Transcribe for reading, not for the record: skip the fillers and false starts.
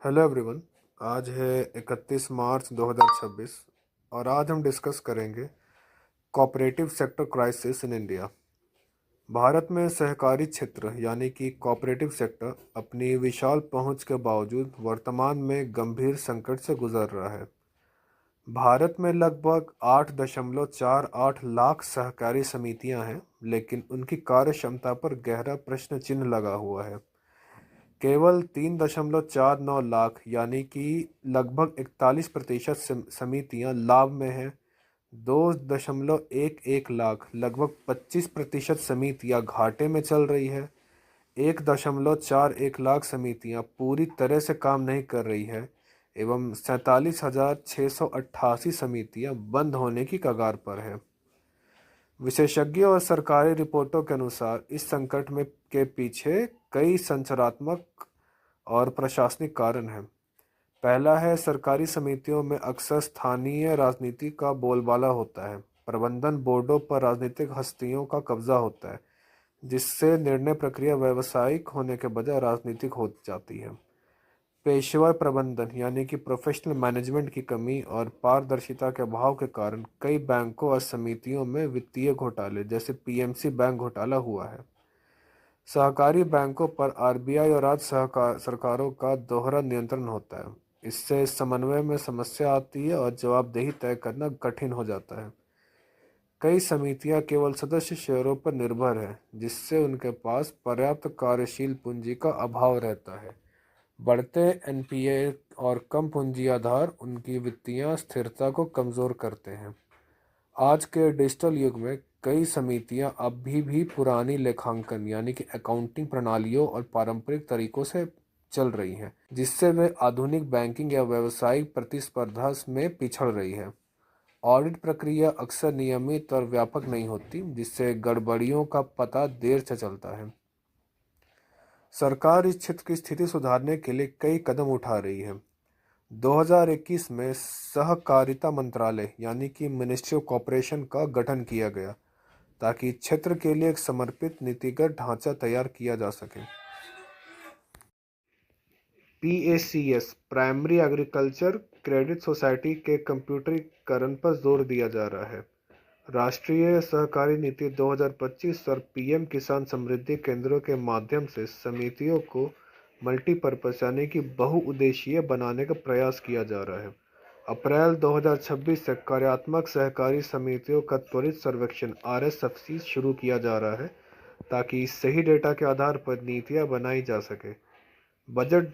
Hello everyone. आज है 31 मार्च 2026 और आज हम डिस्कस करेंगे cooperative sector crisis in India. Bharat में सहकारी क्षेत्र यानी कि कोऑपरेटिव सेक्टर अपनी विशाल पहुंच के बावजूद वर्तमान में गंभीर संकट से गुजर रहा है। भारत में लगभग 8.48 लाख सहकारी समितियां हैं, लेकिन उनकी कार्य क्षमता पर गहरा प्रश्न चिन्ह लगा हुआ है। केवल 3.49 लाख यानी कि लगभग 41% समितियां लाभ में हैं। 2.11 लाख लगभग 25% समितियां घाटे में चल रही है। 1.41 लाख समितियां पूरी तरह से काम नहीं कर रही है एवं 47,688 समितियां बंद होने की कगार पर है। विशेषज्ञों और सरकारी रिपोर्टों के अनुसार इस संकट में के पीछे कई संरचनात्मक और प्रशासनिक कारण हैं। पहला है, सरकारी समितियों में अक्सर स्थानीय राजनीति का बोलबाला होता है। प्रबंधन बोर्डों पर राजनीतिक हस्तियों का कब्जा होता है, जिससे निर्णय प्रक्रिया व्यावसायिक होने के बजाय राजनीतिक हो जाती है। पेशेवर प्रबंधन यानी कि प्रोफेशनल मैनेजमेंट की कमी और पारदर्शिता के अभाव के कारण कई बैंकों और समितियों में वित्तीय घोटाले जैसे पीएमसी बैंक घोटाला हुआ है। सहकारी बैंकों पर आरबीआई और राज्य सरकारों का दोहरा नियंत्रण होता है। इससे समन्वय में समस्या आती है और जवाबदेही तय करना कठिन हो जाता है। कई समितियां केवल सदस्य शेयरों पर निर्भर हैं, जिससे उनके पास पर्याप्त कार्यशील पूंजी का अभाव रहता है। बढ़ते एनपीए और कम पूंजी आधार उनकी वित्तीय स्थिरता को कमज़ोर करते हैं। आज के डिजिटल युग में कई समितियां अभी भी पुरानी लेखांकन यानी कि अकाउंटिंग प्रणालियों और पारंपरिक तरीकों से चल रही हैं, जिससे वे आधुनिक बैंकिंग या व्यावसायिक प्रतिस्पर्धा में पिछड़ रही है। ऑडिट प्रक्रिया अक्सर नियमित और व्यापक नहीं होती, जिससे गड़बड़ियों का पता देर से चलता है। सरकार इस क्षेत्र की स्थिति सुधारने के लिए कई कदम उठा रही है। 2021 में सहकारिता मंत्रालय यानी कि मिनिस्ट्री ऑफ कॉरपोरेशन का गठन किया गया, ताकि क्षेत्र के लिए एक समर्पित नीतिगत ढांचा तैयार किया जा सके। PACS primary agriculture credit society के कंप्यूटरीकरण पर जोर दिया जा रहा है। राष्ट्रीय सहकारी नीति 2025 और पीएम किसान समृद्धि केंद्रों के माध्यम से समितियों को मल्टीपर्पज यानी कि बहुउद्देशीय बनाने का प्रयास किया जा रहा है। अप्रैल 2026 से कार्यात्मक सहकारी समितियों का त्वरित सर्वेक्षण आरएसएफसी शुरू किया जा रहा है, ताकि सही डेटा के आधार पर नीतियां बनाई जा सके। बजट